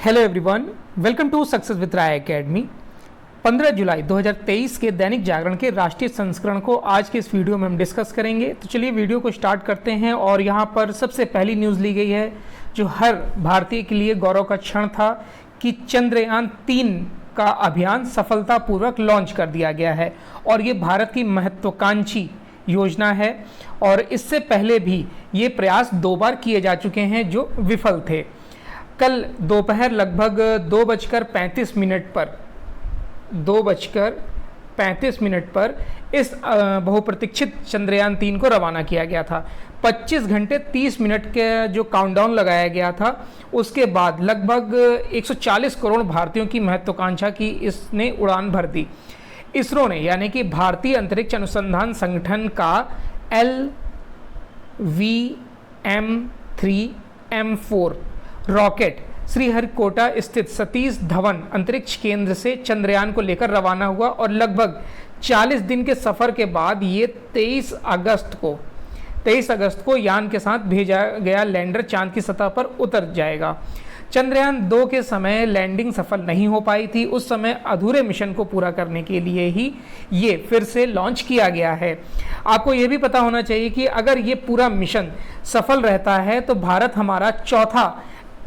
Hello everyone, welcome to success with Rai academy. 15 जुलाई 2023 के दैनिक जागरण के राष्ट्रीय संस्करण को आज के इस वीडियो में हम डिस्कस करेंगे। तो चलिए वीडियो को स्टार्ट करते हैं। और यहाँ पर सबसे पहली न्यूज़ ली गई है जो हर भारतीय के लिए गौरव का क्षण था कि चंद्रयान 3 का अभियान सफलतापूर्वक लॉन्च कर दिया गया है। और ये भारत की महत्वाकांक्षी योजना है और इससे पहले भी ये प्रयास 2 बार किए जा चुके हैं जो विफल थे। कल दोपहर लगभग 2:35 पर इस बहुप्रतीक्षित चंद्रयान 3 को रवाना किया गया था। 25 घंटे 30 मिनट के जो काउंटडाउन लगाया गया था उसके बाद लगभग 140 करोड़ भारतीयों की महत्वाकांक्षा की इसने उड़ान भर दी। इसरो ने यानी कि भारतीय अंतरिक्ष अनुसंधान संगठन का LVM-3M4 रॉकेट श्रीहरिकोटा स्थित सतीश धवन अंतरिक्ष केंद्र से चंद्रयान को लेकर रवाना हुआ और लगभग 40 दिन के सफर के बाद ये 23 अगस्त को यान के साथ भेजा गया लैंडर चांद की सतह पर उतर जाएगा। चंद्रयान 2 के समय लैंडिंग सफल नहीं हो पाई थी। उस समय अधूरे मिशन को पूरा करने के लिए ही ये फिर से लॉन्च किया गया है। आपको ये भी पता होना चाहिए कि अगर ये पूरा मिशन सफल रहता है तो भारत हमारा चौथा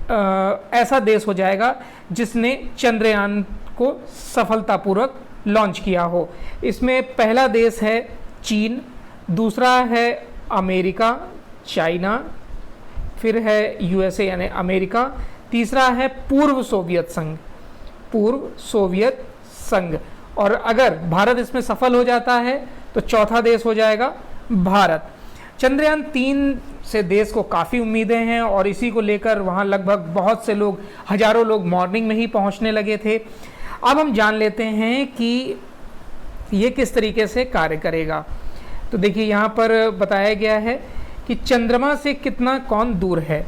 ऐसा देश हो जाएगा जिसने चंद्रयान को सफलतापूर्वक लॉन्च किया हो। इसमें पहला देश है चीन, दूसरा है अमेरिका चाइना, फिर है यूएसए यानी अमेरिका, तीसरा है पूर्व सोवियत संघ और अगर भारत इसमें सफल हो जाता है तो चौथा देश हो जाएगा भारत। चंद्रयान 3 से देश को काफ़ी उम्मीदें हैं और इसी को लेकर वहाँ लगभग बहुत से लोग, हजारों लोग मॉर्निंग में ही पहुँचने लगे थे। अब हम जान लेते हैं कि ये किस तरीके से कार्य करेगा। तो देखिए यहाँ पर बताया गया है कि चंद्रमा से कितना कौन दूर है।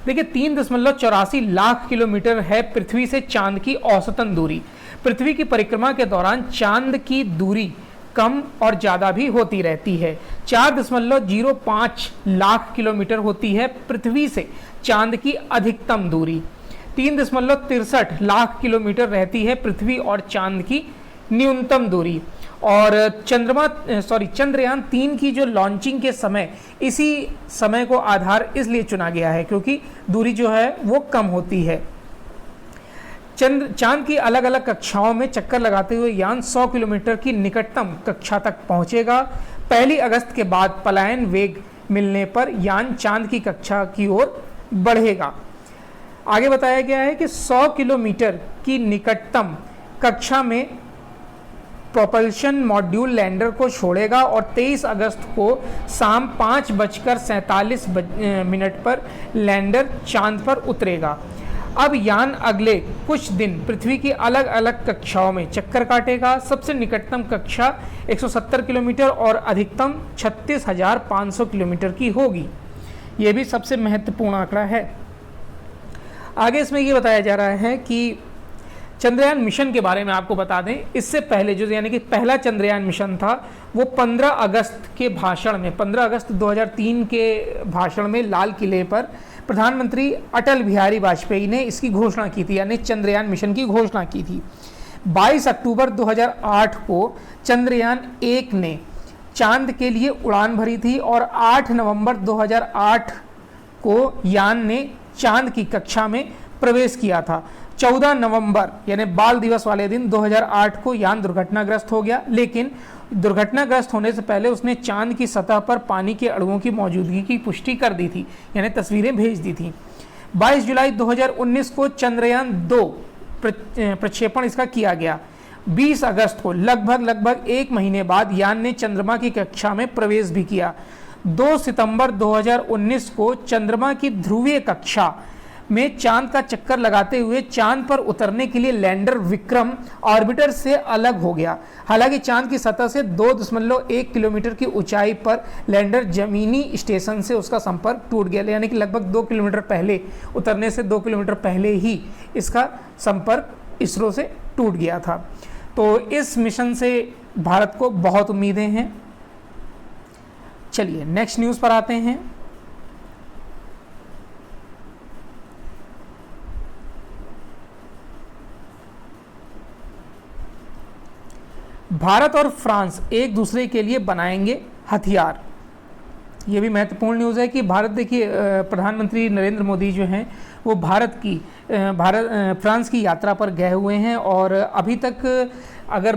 देखिए 3.84 लाख किलोमीटर है पृथ्वी से चांद की औसतन दूरी। पृथ्वी की परिक्रमा के दौरान चांद की दूरी कम और ज़्यादा भी होती रहती है। 4.05 लाख किलोमीटर होती है पृथ्वी से चांद की अधिकतम दूरी। 3.63 लाख किलोमीटर रहती है पृथ्वी और चांद की न्यूनतम दूरी। और चंद्रयान 3 की जो लॉन्चिंग के समय, इसी समय को आधार इसलिए चुना गया है क्योंकि दूरी जो है वो कम होती है। चांद की अलग अलग कक्षाओं में चक्कर लगाते हुए यान 100 किलोमीटर की निकटतम कक्षा तक पहुंचेगा। 1 अगस्त के बाद पलायन वेग मिलने पर यान चांद की कक्षा की ओर बढ़ेगा। आगे बताया गया है कि 100 किलोमीटर की निकटतम कक्षा में प्रोपल्शन मॉड्यूल लैंडर को छोड़ेगा और 23 अगस्त को शाम 5:47 पर लैंडर चांद पर उतरेगा। अब यान अगले कुछ दिन पृथ्वी की अलग अलग कक्षाओं में चक्कर काटेगा। सबसे निकटतम कक्षा 170 किलोमीटर और अधिकतम 36,500 किलोमीटर की होगी। ये भी सबसे महत्वपूर्ण आंकड़ा है। आगे इसमें ये बताया जा रहा है कि चंद्रयान मिशन के बारे में आपको बता दें, इससे पहले जो यानी कि पहला चंद्रयान मिशन था वो 15 अगस्त 2003 के भाषण में लाल किले पर प्रधानमंत्री अटल बिहारी वाजपेयी ने इसकी घोषणा की थी, यानी चंद्रयान मिशन की घोषणा की थी। 22 अक्टूबर 2008 को चंद्रयान 1 ने चांद के लिए उड़ान भरी थी और 8 नवंबर 2008 को यान ने चांद की कक्षा में प्रवेश किया था। 14 नवंबर यानी बाल दिवस वाले दिन 2008 को यान दुर्घटनाग्रस्त हो गया, लेकिन दुर्घटनाग्रस्त होने से पहले उसने चांद की सतह पर पानी के अणुओं की मौजूदगी की पुष्टि कर दी थी, यानी तस्वीरें भेज दी थी। 22 जुलाई 2019 को चंद्रयान 2 प्रक्षेपण इसका किया गया। 20 अगस्त को लगभग 1 महीने बाद यान ने चंद्रमा की कक्षा में प्रवेश भी किया। 2 सितंबर 2019 को चंद्रमा की ध्रुवीय कक्षा में चांद का चक्कर लगाते हुए चांद पर उतरने के लिए लैंडर विक्रम ऑर्बिटर से अलग हो गया। हालांकि चांद की सतह से 2.1 किलोमीटर की ऊंचाई पर लैंडर जमीनी स्टेशन से उसका संपर्क टूट गया, यानी कि लगभग 2 किलोमीटर पहले उतरने से 2 किलोमीटर पहले ही इसका संपर्क इसरो से टूट गया था। तो इस मिशन से भारत को बहुत उम्मीदें हैं। चलिए नेक्स्ट न्यूज़ पर आते हैं। भारत और फ्रांस एक दूसरे के लिए बनाएंगे हथियार। ये भी महत्वपूर्ण न्यूज़ है कि भारत, देखिए प्रधानमंत्री नरेंद्र मोदी जो हैं वो फ्रांस की यात्रा पर गए हुए हैं और अभी तक अगर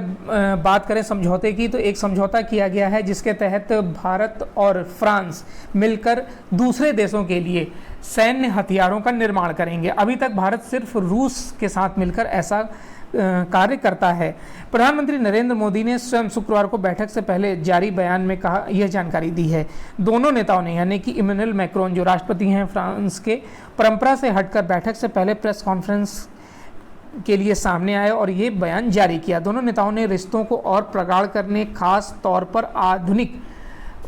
बात करें समझौते की तो एक समझौता किया गया है जिसके तहत भारत और फ्रांस मिलकर दूसरे देशों के लिए सैन्य हथियारों का निर्माण करेंगे। अभी तक भारत सिर्फ रूस के साथ मिलकर ऐसा कार्य करता है। प्रधानमंत्री नरेंद्र मोदी ने स्वयं शुक्रवार को बैठक से पहले जारी बयान में कहा, यह जानकारी दी है। दोनों नेताओं ने, यानी कि इमैनुअल मैक्रोन जो राष्ट्रपति हैं फ्रांस के, परंपरा से हटकर बैठक से पहले प्रेस कॉन्फ्रेंस के लिए सामने आए और ये बयान जारी किया। दोनों नेताओं ने रिश्तों को और प्रगाढ़ करने, खास तौर पर आधुनिक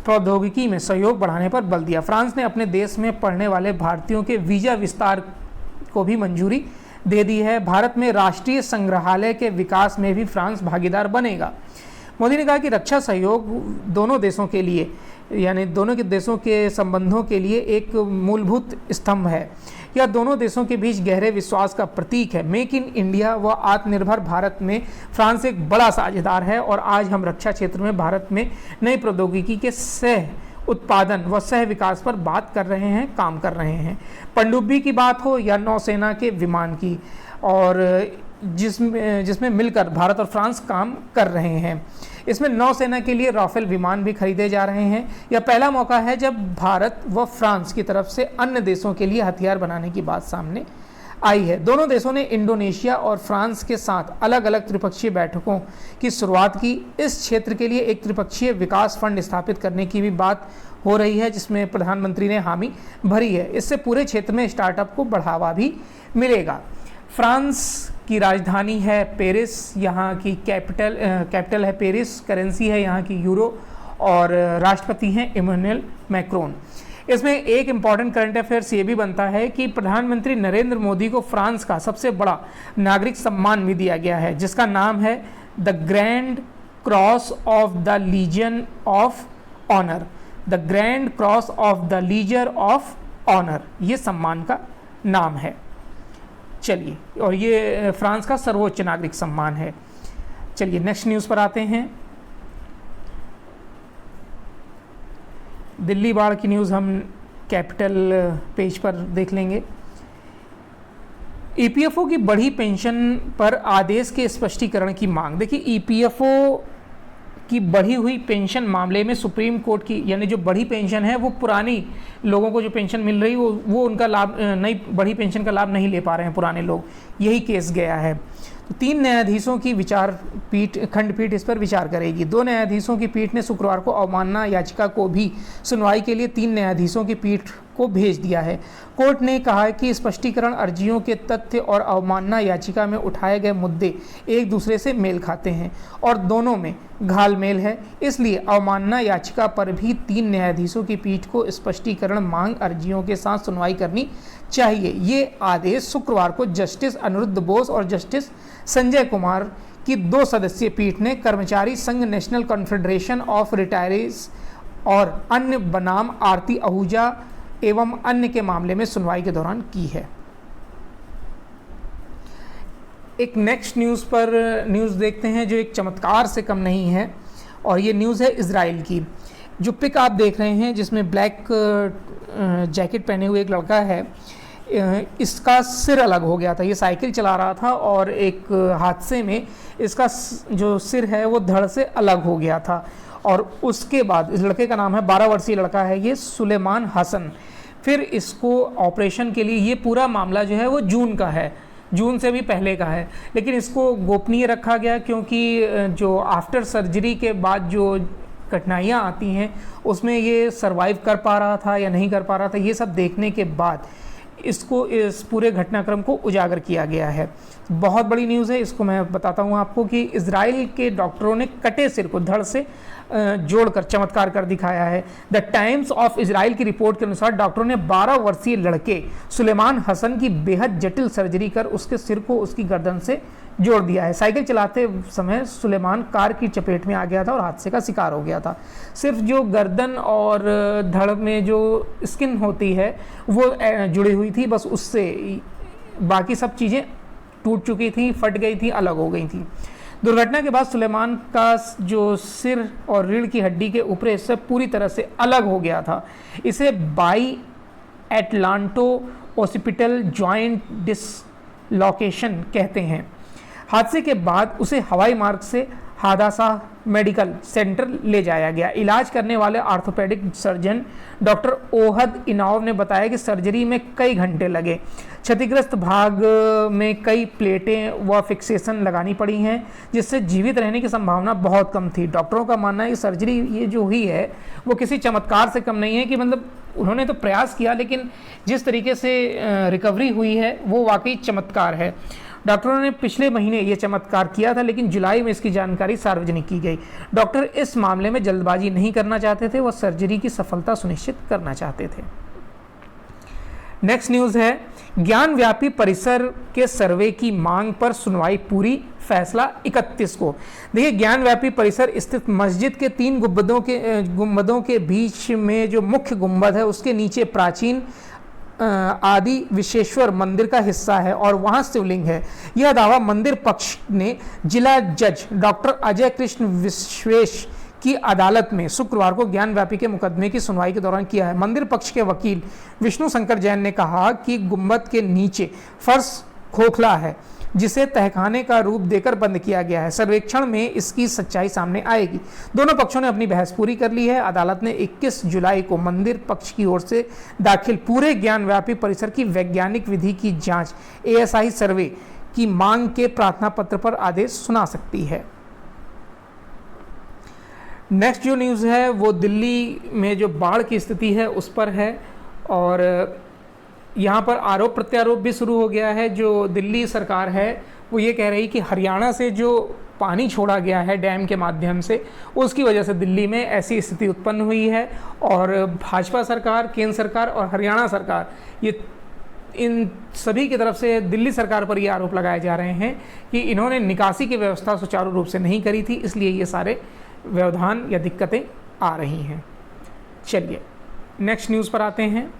प्रौद्योगिकी में सहयोग बढ़ाने पर बल दिया। फ्रांस ने अपने देश में पढ़ने वाले भारतीयों के वीज़ा विस्तार को भी मंजूरी दे दी है। भारत में राष्ट्रीय संग्रहालय के विकास में भी फ्रांस भागीदार बनेगा। मोदी ने कहा कि रक्षा सहयोग दोनों देशों के लिए, यानी दोनों के देशों के संबंधों के लिए एक मूलभूत स्तंभ है। यह दोनों देशों के बीच गहरे विश्वास का प्रतीक है। मेक इन इंडिया व आत्मनिर्भर भारत में फ्रांस एक बड़ा साझेदार है और आज हम रक्षा क्षेत्र में भारत में नई प्रौद्योगिकी के सह उत्पादन व सह विकास पर बात कर रहे हैं, काम कर रहे हैं। पनडुब्बी की बात हो या नौसेना के विमान की, और जिसमें मिलकर भारत और फ्रांस काम कर रहे हैं। इसमें नौसेना के लिए राफेल विमान भी खरीदे जा रहे हैं। यह पहला मौका है जब भारत व फ्रांस की तरफ से अन्य देशों के लिए हथियार बनाने की बात सामने आई है। दोनों देशों ने इंडोनेशिया और फ्रांस के साथ अलग अलग त्रिपक्षीय बैठकों की शुरुआत की। इस क्षेत्र के लिए एक त्रिपक्षीय विकास फंड स्थापित करने की भी बात हो रही है, जिसमें प्रधानमंत्री ने हामी भरी है। इससे पूरे क्षेत्र में स्टार्टअप को बढ़ावा भी मिलेगा। फ्रांस की राजधानी है पेरिस, यहाँ की कैपिटल है पेरिस, करेंसी है यहाँ की यूरो और राष्ट्रपति हैं इमैनुअल मैक्रोन। इसमें एक इम्पॉर्टेंट करंट अफेयर्स ये भी बनता है कि प्रधानमंत्री नरेंद्र मोदी को फ्रांस का सबसे बड़ा नागरिक सम्मान भी दिया गया है, जिसका नाम है the grand cross of the legion of honour. The grand cross of the legion of honour, ये सम्मान का नाम है। चलिए, और ये फ्रांस का सर्वोच्च नागरिक सम्मान है। चलिए नेक्स्ट न्यूज़ पर आते हैं। दिल्ली बाढ़ की न्यूज़ हम कैपिटल पेज पर देख लेंगे। ईपीएफओ की बढ़ी पेंशन पर आदेश के स्पष्टीकरण की मांग। देखिए, ईपीएफओ की बढ़ी हुई पेंशन मामले में सुप्रीम कोर्ट की, यानी जो बढ़ी पेंशन है वो पुरानी लोगों को जो पेंशन मिल रही वो उनका लाभ, नई बढ़ी पेंशन का लाभ नहीं ले पा रहे हैं पुराने लोग, यही केस गया है। तो 3 न्यायाधीशों की खंडपीठ इस पर विचार करेगी। 2 न्यायाधीशों की पीठ ने शुक्रवार को अवमानना याचिका को भी सुनवाई के लिए 3 न्यायाधीशों की पीठ को भेज दिया है। कोर्ट ने कहा है कि स्पष्टीकरण अर्जियों के तथ्य और अवमानना याचिका में उठाए गए मुद्दे एक दूसरे से मेल खाते हैं और दोनों में घालमेल है, इसलिए अवमानना याचिका पर भी 3 न्यायाधीशों की पीठ को स्पष्टीकरण मांग अर्जियों के साथ सुनवाई करनी चाहिए। ये आदेश शुक्रवार को जस्टिस अनिरुद्ध बोस और जस्टिस संजय कुमार की 2 सदस्यीय पीठ ने कर्मचारी संघ नेशनल कॉन्फेडरेशन ऑफ रिटायरीज और अन्य बनाम आरती आहूजा एवं अन्य के मामले में सुनवाई के दौरान की है। एक नेक्स्ट न्यूज़ देखते हैं जो एक चमत्कार से कम नहीं है, और ये न्यूज़ है इजराइल की। जो पिक आप देख रहे हैं जिसमें ब्लैक जैकेट पहने हुए एक लड़का है, इसका सिर अलग हो गया था। ये साइकिल चला रहा था और एक हादसे में इसका जो सिर है वो धड़ से अलग हो गया था, और उसके बाद इस लड़के का नाम है, 12 वर्षीय लड़का है ये, सुलेमान हसन। फिर इसको ऑपरेशन के लिए, ये पूरा मामला जो है वो जून का है, जून से भी पहले का है, लेकिन इसको गोपनीय रखा गया क्योंकि जो आफ्टर सर्जरी के बाद जो कठिनाइयाँ आती हैं उसमें ये सरवाइव कर पा रहा था या नहीं कर पा रहा था, ये सब देखने के बाद इसको इस पूरे घटनाक्रम को उजागर किया गया है। बहुत बड़ी न्यूज़ है, इसको मैं बताता हूँ आपको कि इजराइल के डॉक्टरों ने कटे सिर को धड़ से जोड़कर चमत्कार कर दिखाया है। द टाइम्स ऑफ इजराइल की रिपोर्ट के अनुसार डॉक्टरों ने 12 वर्षीय लड़के सुलेमान हसन की बेहद जटिल सर्जरी कर उसके सिर को उसकी गर्दन से जोड़ दिया है। साइकिल चलाते समय सुलेमान कार की चपेट में आ गया था और हादसे का शिकार हो गया था। सिर्फ जो गर्दन और धड़ में जो स्किन होती है वो जुड़ी हुई थी, बस उससे बाकी सब चीज़ें टूट चुकी थी, फट गई थी, अलग हो गई थी। दुर्घटना के बाद सुलेमान का जो सिर और रीढ़ की हड्डी के ऊपरी हिस्से पूरी तरह से अलग हो गया था। इसे by atlanto occipital joint dislocation कहते हैं। हादसे के बाद उसे हवाई मार्ग से हादसा मेडिकल सेंटर ले जाया गया। इलाज करने वाले ऑर्थोपेडिक सर्जन डॉक्टर ओहद इनाव ने बताया कि सर्जरी में कई घंटे लगे। क्षतिग्रस्त भाग में कई प्लेटें व फिक्सेशन लगानी पड़ी हैं, जिससे जीवित रहने की संभावना बहुत कम थी। डॉक्टरों का मानना है कि सर्जरी ये जो हुई है वो किसी चमत्कार से कम नहीं है, कि मतलब उन्होंने तो प्रयास किया लेकिन जिस तरीके से रिकवरी हुई है वो वाकई चमत्कार है। डॉक्टरों ने पिछले महीने ये चमत्कार किया था, लेकिन जुलाई में इसकी जानकारी सार्वजनिक की गई। डॉक्टर इस मामले में जल्दबाजी नहीं करना चाहते थे, वह सर्जरी की सफलता सुनिश्चित करना चाहते थे। नेक्स्ट न्यूज़ है, ज्ञानव्यापी परिसर के सर्वे की मांग पर सुनवाई पूरी, फैसला 31 को। देखिए, ज्ञानव्यापी परिसर स्थित मस्जिद के 3 गुंबदों के बीच में जो मुख्य गुंबद है उसके नीचे प्राचीन आदि विश्वेश्वर मंदिर का हिस्सा है और वहां शिवलिंग है। यह दावा मंदिर पक्ष ने जिला जज डॉक्टर अजय कृष्ण विश्वेश की अदालत में शुक्रवार को ज्ञानव्यापी के मुकदमे की सुनवाई के दौरान किया है। मंदिर पक्ष के वकील विष्णु शंकर जैन ने कहा कि गुंबद के नीचे फर्श खोखला है, जिसे तहखाने का रूप देकर बंद किया गया है। सर्वेक्षण में इसकी सच्चाई सामने आएगी। दोनों पक्षों ने अपनी बहस पूरी कर ली है। अदालत ने 21 जुलाई को मंदिर पक्ष की ओर से दाखिल पूरे ज्ञानव्यापी परिसर की वैज्ञानिक विधि की जांच ASI सर्वे की मांग के प्रार्थना पत्र पर आदेश सुना सकती है। नेक्स्ट जो न्यूज़ है वो दिल्ली में जो बाढ़ की स्थिति है उस पर है, और यहाँ पर आरोप प्रत्यारोप भी शुरू हो गया है। जो दिल्ली सरकार है वो ये कह रही कि हरियाणा से जो पानी छोड़ा गया है डैम के माध्यम से, उसकी वजह से दिल्ली में ऐसी स्थिति उत्पन्न हुई है। और भाजपा सरकार, केंद्र सरकार और हरियाणा सरकार, ये इन सभी की तरफ से दिल्ली सरकार पर ये आरोप लगाए जा रहे हैं कि इन्होंने निकासी की व्यवस्था सुचारू रूप से नहीं करी थी, इसलिए ये सारे व्यवधान या दिक्कतें आ रही हैं। चलिए नेक्स्ट न्यूज़ पर आते हैं।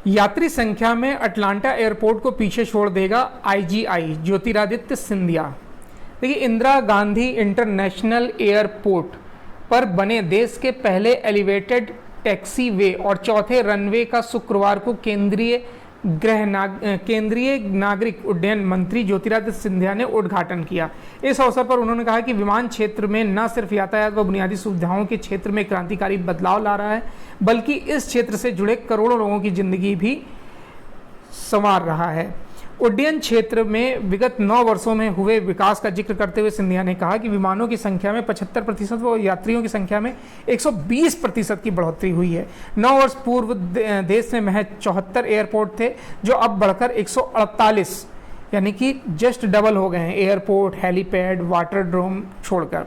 यात्री संख्या में अटलांटा एयरपोर्ट को पीछे छोड़ देगा IGI ज्योतिरादित्य सिंधिया। देखिए, इंदिरा गांधी इंटरनेशनल एयरपोर्ट पर बने देश के पहले एलिवेटेड टैक्सी वे और चौथे रनवे का शुक्रवार को केंद्रीय नागरिक उड्डयन मंत्री ज्योतिरादित्य सिंधिया ने उद्घाटन किया। इस अवसर पर उन्होंने कहा कि विमान क्षेत्र में न सिर्फ यातायात व बुनियादी सुविधाओं के क्षेत्र में क्रांतिकारी बदलाव ला रहा है, बल्कि इस क्षेत्र से जुड़े करोड़ों लोगों की जिंदगी भी संवार रहा है। उड्डयन क्षेत्र में विगत 9 वर्षों में हुए विकास का जिक्र करते हुए सिंधिया ने कहा कि विमानों की संख्या में 75% व यात्रियों की संख्या में 120% की बढ़ोतरी हुई है। 9 वर्ष पूर्व देश में महज 74 एयरपोर्ट थे, जो अब बढ़कर 148 यानी कि जस्ट डबल हो गए हैं। एयरपोर्ट, हेलीपैड, वाटर ड्रोम छोड़कर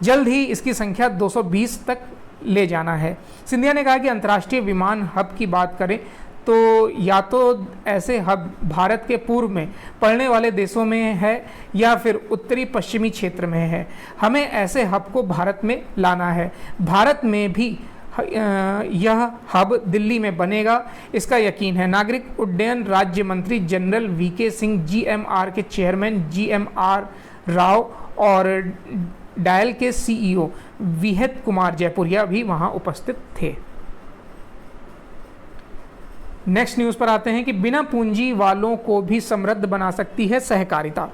जल्द ही इसकी संख्या 220 तक ले जाना है। सिंधिया ने कहा कि अंतर्राष्ट्रीय विमान हब की बात करें तो या तो ऐसे हब भारत के पूर्व में पड़ने वाले देशों में है या फिर उत्तरी पश्चिमी क्षेत्र में है। हमें ऐसे हब को भारत में लाना है। भारत में भी यह हब दिल्ली में बनेगा, इसका यकीन है। नागरिक उड्डयन राज्य मंत्री जनरल VK सिंह, GMR के चेयरमैन GMR राव और डायल के CEO विहित कुमार जयपुरिया भी वहां उपस्थित थे। नेक्स्ट न्यूज़ पर आते हैं कि बिना पूंजी वालों को भी समृद्ध बना सकती है सहकारिता।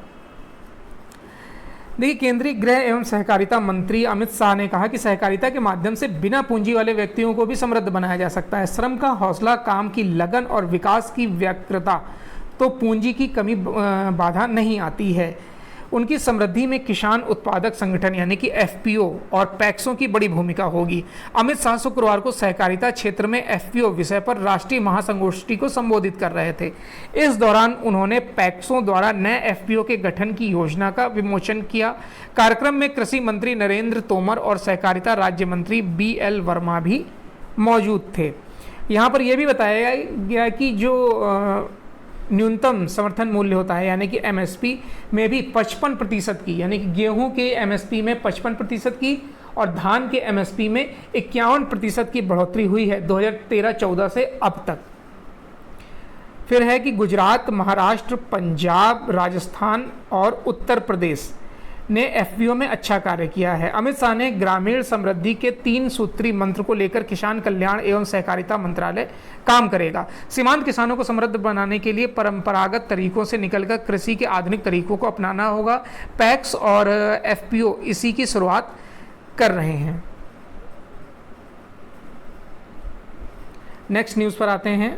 देखिए, केंद्रीय गृह एवं सहकारिता मंत्री अमित शाह ने कहा कि सहकारिता के माध्यम से बिना पूंजी वाले व्यक्तियों को भी समृद्ध बनाया जा सकता है। श्रम का हौसला, काम की लगन और विकास की व्यग्रता तो पूंजी की कमी बाधा नहीं आती है। उनकी समृद्धि में किसान उत्पादक संगठन यानी कि FPO और पैक्सों की बड़ी भूमिका होगी। अमित शाह शुक्रवार को सहकारिता क्षेत्र में FPO विषय पर राष्ट्रीय महासंगोष्ठी को संबोधित कर रहे थे। इस दौरान उन्होंने पैक्सों द्वारा नए FPO के गठन की योजना का विमोचन किया। कार्यक्रम में कृषि मंत्री नरेंद्र तोमर और सहकारिता राज्य मंत्री BL वर्मा भी मौजूद थे। यहाँ पर यह भी बताया गया कि जो न्यूनतम समर्थन मूल्य होता है यानी कि MSP में भी 55% की, यानी कि गेहूं के MSP में 55% की और धान के MSP में 51% की बढ़ोतरी हुई है 2013-14 से अब तक। फिर है कि गुजरात, महाराष्ट्र, पंजाब, राजस्थान और उत्तर प्रदेश ने एफपीओ में अच्छा कार्य किया है। अमित शाह ने ग्रामीण समृद्धि के 3 सूत्री मंत्र को लेकर किसान कल्याण एवं सहकारिता मंत्रालय काम करेगा। सीमांत किसानों को समृद्ध बनाने के लिए परंपरागत तरीकों से निकलकर कृषि के आधुनिक तरीकों को अपनाना होगा। पैक्स और एफपीओ इसी की शुरुआत कर रहे हैं। नेक्स्ट न्यूज़ पर आते हैं।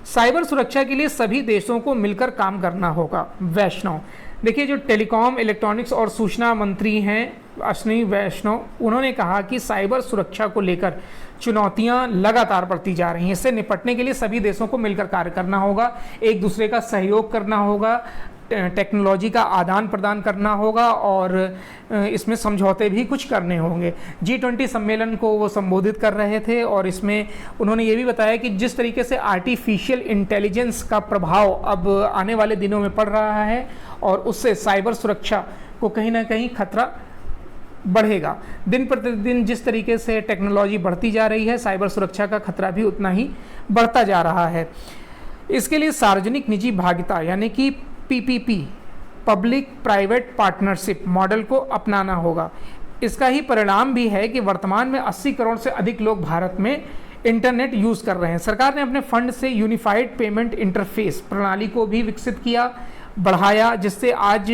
साइबर सुरक्षा के लिए सभी देशों को मिलकर काम करना होगा, वैष्णव। देखिए, जो टेलीकॉम, इलेक्ट्रॉनिक्स और सूचना मंत्री हैं अश्विनी वैष्णव, उन्होंने कहा कि साइबर सुरक्षा को लेकर चुनौतियां लगातार बढ़ती जा रही हैं। इससे निपटने के लिए सभी देशों को मिलकर कार्य करना होगा, एक दूसरे का सहयोग करना होगा, टेक्नोलॉजी का आदान प्रदान करना होगा और इसमें समझौते भी कुछ करने होंगे। G20 सम्मेलन को वो संबोधित कर रहे थे और इसमें उन्होंने ये भी बताया कि जिस तरीके से आर्टिफिशियल इंटेलिजेंस का प्रभाव अब आने वाले दिनों में पड़ रहा है और उससे साइबर सुरक्षा को कहीं ना कहीं खतरा बढ़ेगा। दिन प्रतिदिन जिस तरीके से टेक्नोलॉजी बढ़ती जा रही है, साइबर सुरक्षा का खतरा भी उतना ही बढ़ता जा रहा है। इसके लिए सार्वजनिक निजी भागीदारिता यानी कि PPP, public private partnership model को अपनाना होगा। इसका ही परिणाम भी है कि वर्तमान में 80 करोड़ से अधिक लोग भारत में इंटरनेट यूज़ कर रहे हैं। सरकार ने अपने फंड से यूनिफाइड पेमेंट इंटरफेस प्रणाली को भी विकसित किया, बढ़ाया, जिससे आज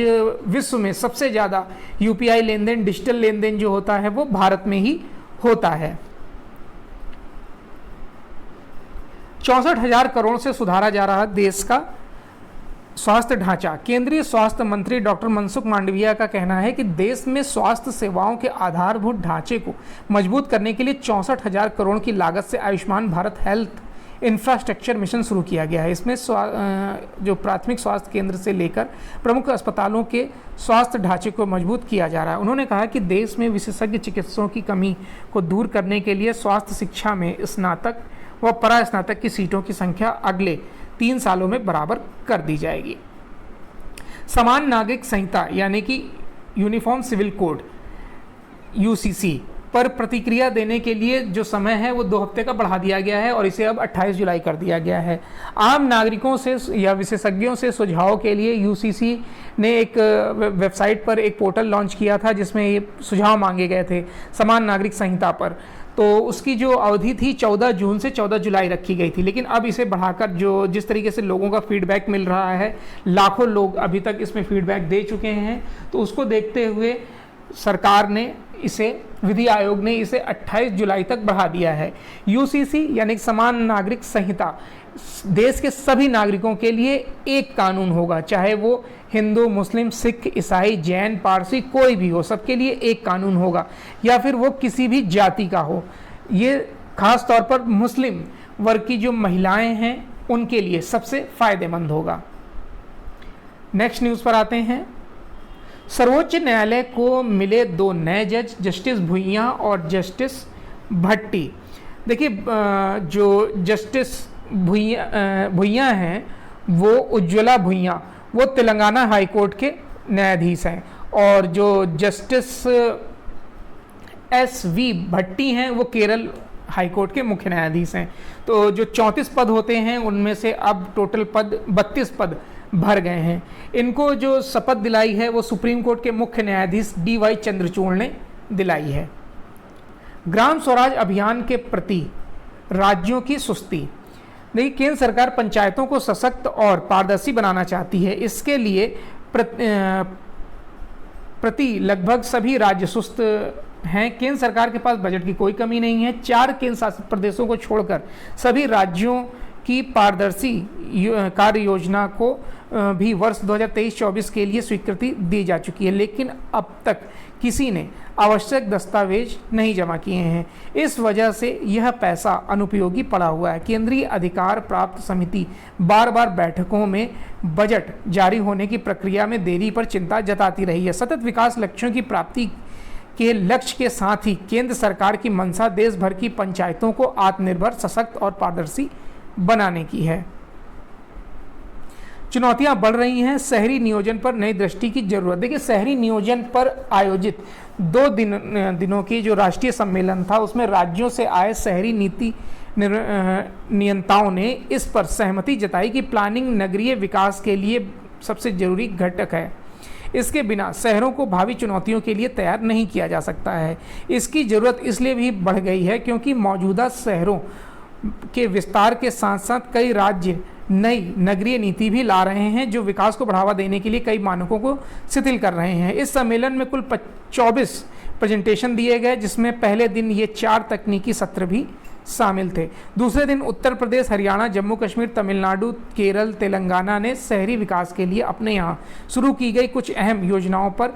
विश्व में सबसे ज़्यादा यूपीआई लेन देन, डिजिटल लेन देन जो होता है वो भारत में ही होता है। 64,000 करोड़ से सुधारा जा रहा देश का स्वास्थ्य ढांचा। केंद्रीय स्वास्थ्य मंत्री डॉक्टर मनसुख मांडविया का कहना है कि देश में स्वास्थ्य सेवाओं के आधारभूत ढांचे को मजबूत करने के लिए 64,000 करोड़ की लागत से Ayushman Bharat health infrastructure mission शुरू किया गया है। इसमें जो प्राथमिक स्वास्थ्य केंद्र से लेकर प्रमुख अस्पतालों के स्वास्थ्य ढांचे को मजबूत किया जा रहा है। उन्होंने कहा कि देश में विशेषज्ञ चिकित्सकों की कमी को दूर करने के लिए स्वास्थ्य शिक्षा में स्नातक व परास्नातक की सीटों की संख्या अगले 3 सालों में बराबर कर दी जाएगी। समान नागरिक संहिता यानी कि यूनिफॉर्म सिविल कोड यूसीसी पर प्रतिक्रिया देने के लिए जो समय है वो 2 हफ्ते का बढ़ा दिया गया है और इसे अब 28 जुलाई कर दिया गया है। आम नागरिकों से या विशेषज्ञों से सुझाव के लिए यूसीसी ने एक वेबसाइट पर एक पोर्टल लॉन्च किया था जिसमें ये सुझाव मांगे गए थे समान नागरिक संहिता पर। तो उसकी जो अवधि थी 14 जून से 14 जुलाई रखी गई थी, लेकिन अब इसे बढ़ाकर जिस तरीके से लोगों का फीडबैक मिल रहा है, लाखों लोग अभी तक इसमें फीडबैक दे चुके हैं, तो उसको देखते हुए सरकार ने विधि आयोग ने इसे 28 जुलाई तक बढ़ा दिया है। यूसीसी यानी समान नागरिक संहिता देश के सभी नागरिकों के लिए एक कानून होगा, चाहे वो हिंदू, मुस्लिम, सिख, ईसाई, जैन, पारसी कोई भी हो, सबके लिए एक कानून होगा, या फिर वो किसी भी जाति का हो। ये खास तौर पर मुस्लिम वर्ग की जो महिलाएं हैं उनके लिए सबसे फायदेमंद होगा। नेक्स्ट न्यूज़ पर आते हैं। सर्वोच्च न्यायालय को मिले 2 नए जज, जस्टिस भुइयां और जस्टिस भट्टी। देखिए, जो जस्टिस भुइयां हैं वो उज्ज्वला भुइयां, वो तेलंगाना हाई कोर्ट के न्यायाधीश हैं, और जो जस्टिस SV भट्टी हैं वो केरल हाई कोर्ट के मुख्य न्यायाधीश हैं। तो जो 34 पद होते हैं उनमें से अब टोटल पद 32 पद भर गए हैं। इनको जो शपथ दिलाई है वो सुप्रीम कोर्ट के मुख्य न्यायाधीश DY चंद्रचूड़ ने दिलाई है। ग्राम स्वराज अभियान के प्रति राज्यों की सुस्ती। देखिए, केंद्र सरकार पंचायतों को सशक्त और पारदर्शी बनाना चाहती है। इसके लिए प्रति लगभग सभी राज्य सुस्त हैं। केंद्र सरकार के पास बजट की कोई कमी नहीं है। 4 केंद्र शासित प्रदेशों को छोड़कर सभी राज्यों की पारदर्शी कार्य योजना को भी वर्ष 2023-24 के लिए स्वीकृति दी जा चुकी है, लेकिन अब तक किसी ने आवश्यक दस्तावेज नहीं जमा किए हैं। इस वजह से यह पैसा अनुपयोगी पड़ा हुआ है। केंद्रीय अधिकार प्राप्त समिति बार बार बैठकों में बजट जारी होने की प्रक्रिया में देरी पर चिंता जताती रही है। सतत विकास लक्ष्यों की प्राप्ति के लक्ष्य के साथ ही केंद्र सरकार की मंशा देश भर की पंचायतों को आत्मनिर्भर, सशक्त और पारदर्शी बनाने की है। चुनौतियां बढ़ रही हैं, शहरी नियोजन पर नई दृष्टि की जरूरत। देखिए, शहरी नियोजन पर आयोजित 2 दिनों की जो राष्ट्रीय सम्मेलन था उसमें राज्यों से आए शहरी नीति नियंताओं ने इस पर सहमति जताई कि प्लानिंग नगरीय विकास के लिए सबसे जरूरी घटक है। इसके बिना शहरों को भावी चुनौतियों के लिए तैयार नहीं किया जा सकता है। इसकी ज़रूरत इसलिए भी बढ़ गई है क्योंकि मौजूदा शहरों के विस्तार के साथ साथ कई राज्य नई नगरीय नीति भी ला रहे हैं जो विकास को बढ़ावा देने के लिए कई मानकों को शिथिल कर रहे हैं। इस सम्मेलन में कुल 24 प्रेजेंटेशन दिए गए, जिसमें पहले दिन ये 4 तकनीकी सत्र भी शामिल थे। दूसरे दिन उत्तर प्रदेश, हरियाणा, जम्मू कश्मीर, तमिलनाडु, केरल, तेलंगाना ने शहरी विकास के लिए अपने यहाँ शुरू की गई कुछ अहम योजनाओं पर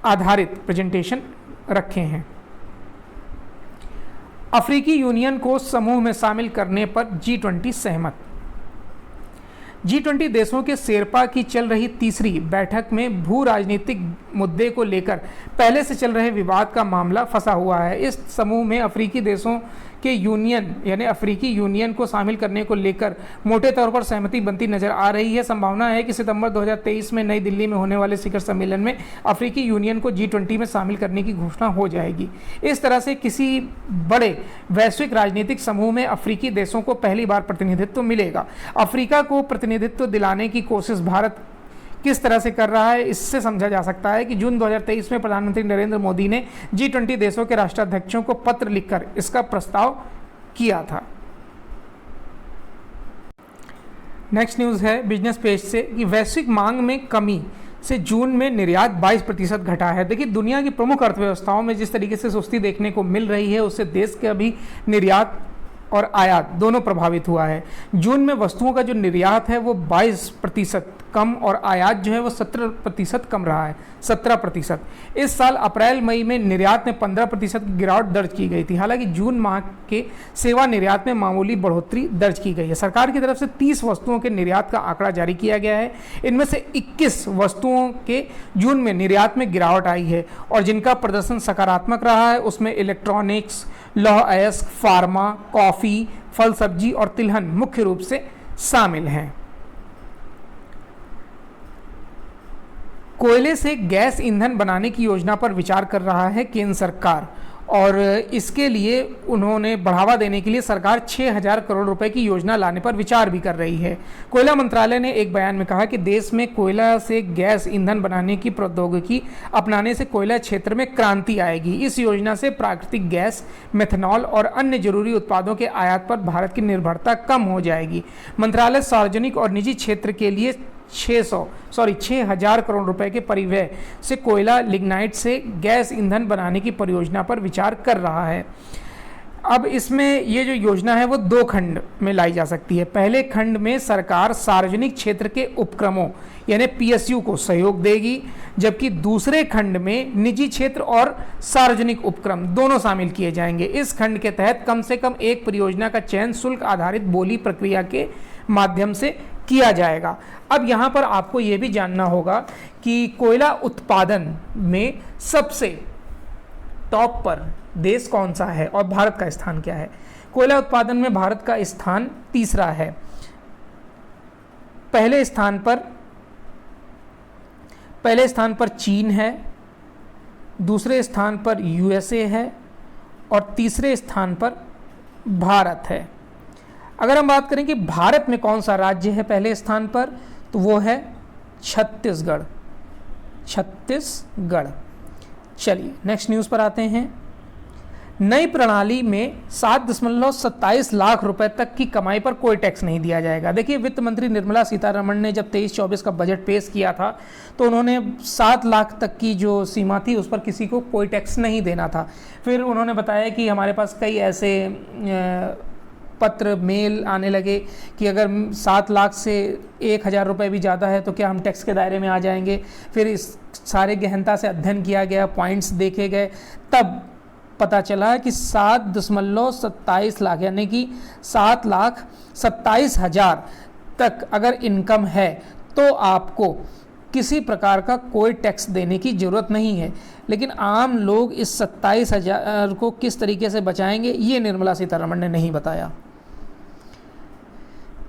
आधारित प्रेजेंटेशन रखे हैं। अफ्रीकी यूनियन को समूह में शामिल करने पर G20 सहमत। G20 देशों के शेरपा की चल रही तीसरी बैठक में भू राजनीतिक मुद्दे को लेकर पहले से चल रहे विवाद का मामला फंसा हुआ है। इस समूह में अफ्रीकी देशों के यूनियन यानी अफ्रीकी यूनियन को शामिल करने को लेकर मोटे तौर पर सहमति बनती नजर आ रही है। संभावना है कि सितंबर 2023 में नई दिल्ली में होने वाले शिखर सम्मेलन में अफ्रीकी यूनियन को G20 में शामिल करने की घोषणा हो जाएगी। इस तरह से किसी बड़े वैश्विक राजनीतिक समूह में अफ्रीकी देशों को पहली बार प्रतिनिधित्व मिलेगा। अफ्रीका को प्रतिनिधित्व दिलाने की कोशिश भारत किस तरह से कर रहा है, इससे समझा जा सकता है कि जून 2023 में प्रधानमंत्री नरेंद्र मोदी ने G20 देशों के राष्ट्राध्यक्षों को पत्र लिखकर इसका प्रस्ताव किया था। नेक्स्ट न्यूज़ है बिजनेस पेज से कि वैश्विक मांग में कमी से जून में निर्यात 22% घटा है। देखिए, दुनिया की प्रमुख अर्थव्यवस्थाओं में जिस तरीके से सुस्ती देखने को मिल रही है, उससे देश के अभी निर्यात और आयात दोनों प्रभावित हुआ है। जून में वस्तुओं का जो निर्यात है वो 22% कम और आयात जो है वो 17% कम रहा है, 17%। इस साल अप्रैल मई में निर्यात में 15% की गिरावट दर्ज की गई थी। हालांकि जून माह के सेवा निर्यात में मामूली बढ़ोतरी दर्ज की गई है। सरकार की तरफ से 30 वस्तुओं के निर्यात का आंकड़ा जारी किया गया है। इनमें से 21 वस्तुओं के जून में निर्यात में गिरावट आई है और जिनका प्रदर्शन सकारात्मक रहा है उसमें इलेक्ट्रॉनिक्स, लौह अयस्क, फार्मा, कॉफ़ी, फल सब्जी और तिलहन मुख्य रूप से शामिल हैं। कोयले से गैस ईंधन बनाने की योजना पर विचार कर रहा है केंद्र सरकार और इसके लिए उन्होंने बढ़ावा देने के लिए सरकार 6,000 करोड़ रुपए की योजना लाने पर विचार भी कर रही है। कोयला मंत्रालय ने एक बयान में कहा कि देश में कोयला से गैस ईंधन बनाने की प्रौद्योगिकी अपनाने से कोयला क्षेत्र में क्रांति आएगी। इस योजना से प्राकृतिक गैस, मेथनॉल और अन्य जरूरी उत्पादों के आयात पर भारत की निर्भरता कम हो जाएगी। मंत्रालय सार्वजनिक और निजी क्षेत्र के लिए 6,000 करोड़ रुपए के परिव्यय से कोयला लिग्नाइट से गैस ईंधन बनाने की परियोजना पर विचार कर रहा है। अब इसमें ये जो योजना है वो 2 खंड में लाई जा सकती है। पहले खंड में सरकार सार्वजनिक क्षेत्र के उपक्रमों यानी PSU को सहयोग देगी, जबकि दूसरे खंड में निजी क्षेत्र और सार्वजनिक उपक्रम दोनों शामिल किए जाएंगे। इस खंड के तहत कम से कम एक परियोजना का चयन शुल्क आधारित बोली प्रक्रिया के माध्यम से किया जाएगा। अब यहाँ पर आपको ये भी जानना होगा कि कोयला उत्पादन में सबसे टॉप पर देश कौन सा है और भारत का स्थान क्या है। कोयला उत्पादन में भारत का स्थान तीसरा है। पहले स्थान पर चीन है, दूसरे स्थान पर USA है और तीसरे स्थान पर भारत है। अगर हम बात करें कि भारत में कौन सा राज्य है पहले स्थान पर, तो वो है छत्तीसगढ़। चलिए नेक्स्ट न्यूज़ पर आते हैं। नई प्रणाली में 7.27 लाख रुपए तक की कमाई पर कोई टैक्स नहीं दिया जाएगा। देखिए, वित्त मंत्री निर्मला सीतारमण ने जब 23-24 का बजट पेश किया था तो उन्होंने 7 लाख तक की जो सीमा थी उस पर किसी को कोई टैक्स नहीं देना था। फिर उन्होंने बताया कि हमारे पास कई ऐसे पत्र मेल आने लगे कि अगर 7 लाख से 1,000 रुपये भी ज़्यादा है तो क्या हम टैक्स के दायरे में आ जाएंगे। फिर इस सारे गहनता से अध्ययन किया गया, पॉइंट्स देखे गए, तब पता चला कि 7.27 लाख यानी कि 7,27,000 तक अगर इनकम है तो आपको किसी प्रकार का कोई टैक्स देने की ज़रूरत नहीं है। लेकिन आम लोग इस 27,000 को किस तरीके से बचाएंगे ये निर्मला सीतारमण ने नहीं बताया।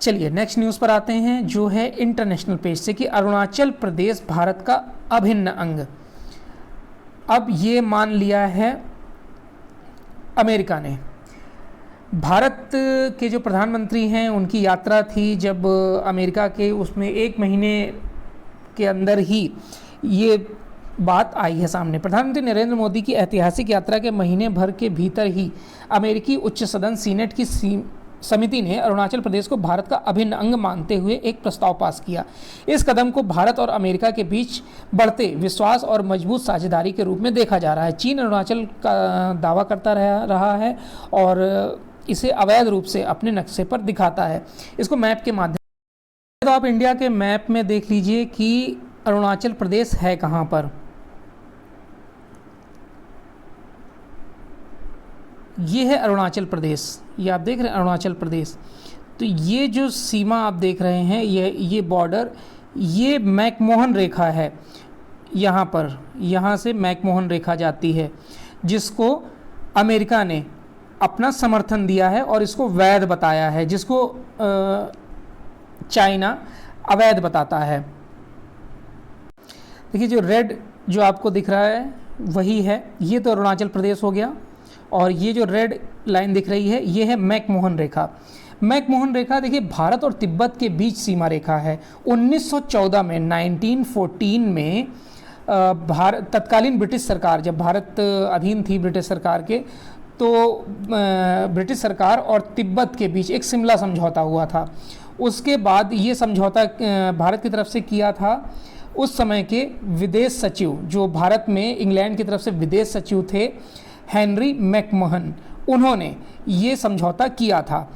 चलिए नेक्स्ट न्यूज़ पर आते हैं जो है इंटरनेशनल पेज से कि अरुणाचल प्रदेश भारत का अभिन्न अंग। अब ये मान लिया है अमेरिका ने। भारत के जो प्रधानमंत्री हैं उनकी यात्रा थी, जब अमेरिका के उसमें 1 महीने के अंदर ही ये बात आई है सामने। प्रधानमंत्री नरेंद्र मोदी की ऐतिहासिक यात्रा के महीने भर के भीतर ही अमेरिकी उच्च सदन सीनेट की समिति ने अरुणाचल प्रदेश को भारत का अभिन्न अंग मानते हुए एक प्रस्ताव पास किया। इस कदम को भारत और अमेरिका के बीच बढ़ते विश्वास और मजबूत साझेदारी के रूप में देखा जा रहा है। चीन अरुणाचल का दावा करता रहा है और इसे अवैध रूप से अपने नक्शे पर दिखाता है। इसको मैप के माध्यम से, तो आप इंडिया के मैप में देख लीजिए कि अरुणाचल प्रदेश है कहाँ पर। ये है अरुणाचल प्रदेश, ये आप देख रहे हैं अरुणाचल प्रदेश। तो ये जो सीमा आप देख रहे हैं, ये बॉर्डर, ये मैकमोहन रेखा है। यहाँ पर, यहाँ से मैकमोहन रेखा जाती है, जिसको अमेरिका ने अपना समर्थन दिया है और इसको वैध बताया है, जिसको चाइना अवैध बताता है। देखिए जो रेड जो आपको दिख रहा है वही है, ये तो अरुणाचल प्रदेश हो गया, और ये जो रेड लाइन दिख रही है ये है मैकमोहन रेखा। मैकमोहन रेखा देखिए भारत और तिब्बत के बीच सीमा रेखा है। 1914 में 1914 में भारत, तत्कालीन ब्रिटिश सरकार, जब भारत अधीन थी ब्रिटिश सरकार के, तो ब्रिटिश सरकार और तिब्बत के बीच एक शिमला समझौता हुआ था। उसके बाद ये समझौता भारत की तरफ से किया था उस समय के विदेश सचिव, जो भारत में इंग्लैंड की तरफ से विदेश सचिव थे, हेनरी मैकमोहन, उन्होंने ये समझौता किया था,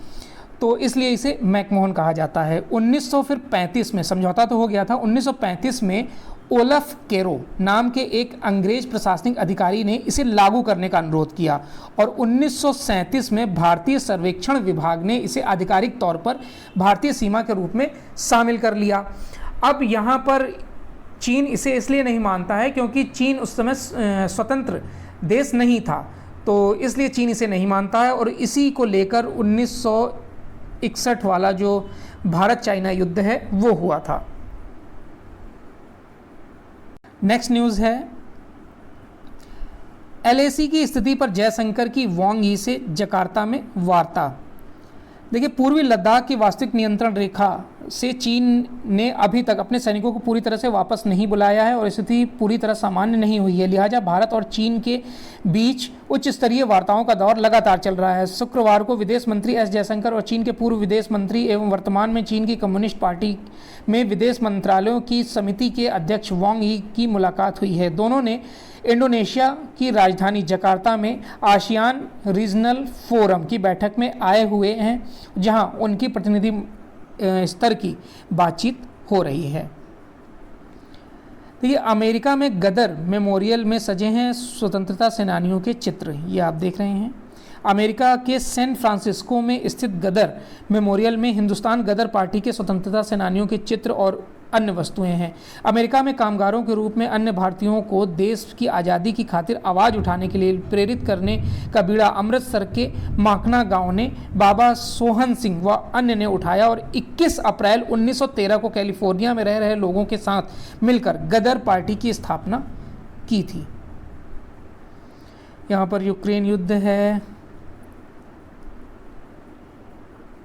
तो इसलिए इसे मैकमोहन कहा जाता है। 1935 में समझौता तो हो गया था। 1935 में ओलफ केरो नाम के एक अंग्रेज प्रशासनिक अधिकारी ने इसे लागू करने का अनुरोध किया, और 1937 में भारतीय सर्वेक्षण विभाग ने इसे आधिकारिक तौर पर भारतीय सीमा के रूप में शामिल कर लिया। अब यहाँ पर चीन इसे इसलिए नहीं मानता है क्योंकि चीन उस समय स्वतंत्र देश नहीं था, तो इसलिए चीन इसे नहीं मानता है, और इसी को लेकर 1961 वाला जो भारत चाइना युद्ध है वो हुआ था। नेक्स्ट न्यूज़ है LAC की स्थिति पर जयशंकर की वांग यी से जकार्ता में वार्ता। देखिए पूर्वी लद्दाख की वास्तविक नियंत्रण रेखा से चीन ने अभी तक अपने सैनिकों को पूरी तरह से वापस नहीं बुलाया है और स्थिति पूरी तरह सामान्य नहीं हुई है, लिहाजा भारत और चीन के बीच उच्च स्तरीय वार्ताओं का दौर लगातार चल रहा है। शुक्रवार को विदेश मंत्री एस जयशंकर और चीन के पूर्व विदेश मंत्री एवं वर्तमान में चीन की कम्युनिस्ट पार्टी में विदेश मंत्रालयों की समिति के अध्यक्ष वांग यी की मुलाकात हुई है। दोनों ने इंडोनेशिया की राजधानी जकार्ता में आसियान रीजनल फोरम की बैठक में आए हुए हैं, जहां उनकी प्रतिनिधि स्तर की बातचीत हो रही है। देखिए अमेरिका में गदर मेमोरियल में सजे हैं स्वतंत्रता सेनानियों के चित्र, ये आप देख रहे हैं। अमेरिका के सैन फ्रांसिस्को में स्थित गदर मेमोरियल में हिंदुस्तान गदर पार्टी के स्वतंत्रता सेनानियों के चित्र और अन्य वस्तुएं हैं। अमेरिका में कामगारों के रूप में अन्य भारतीयों को देश की आज़ादी की खातिर आवाज़ उठाने के लिए प्रेरित करने का बीड़ा अमृतसर के माखना गांव ने बाबा सोहन सिंह व अन्य ने उठाया, और 21 अप्रैल 1913 को कैलिफोर्निया में रह रहे लोगों के साथ मिलकर गदर पार्टी की स्थापना की थी। यहाँ पर यूक्रेन युद्ध है।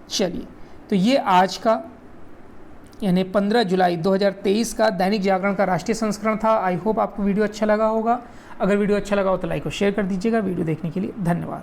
चलिए, तो ये आज का यानी 15 जुलाई 2023 का दैनिक जागरण का राष्ट्रीय संस्करण था। आई होप आपको वीडियो अच्छा लगा होगा। अगर वीडियो अच्छा लगा हो तो लाइक और शेयर कर दीजिएगा। वीडियो देखने के लिए धन्यवाद।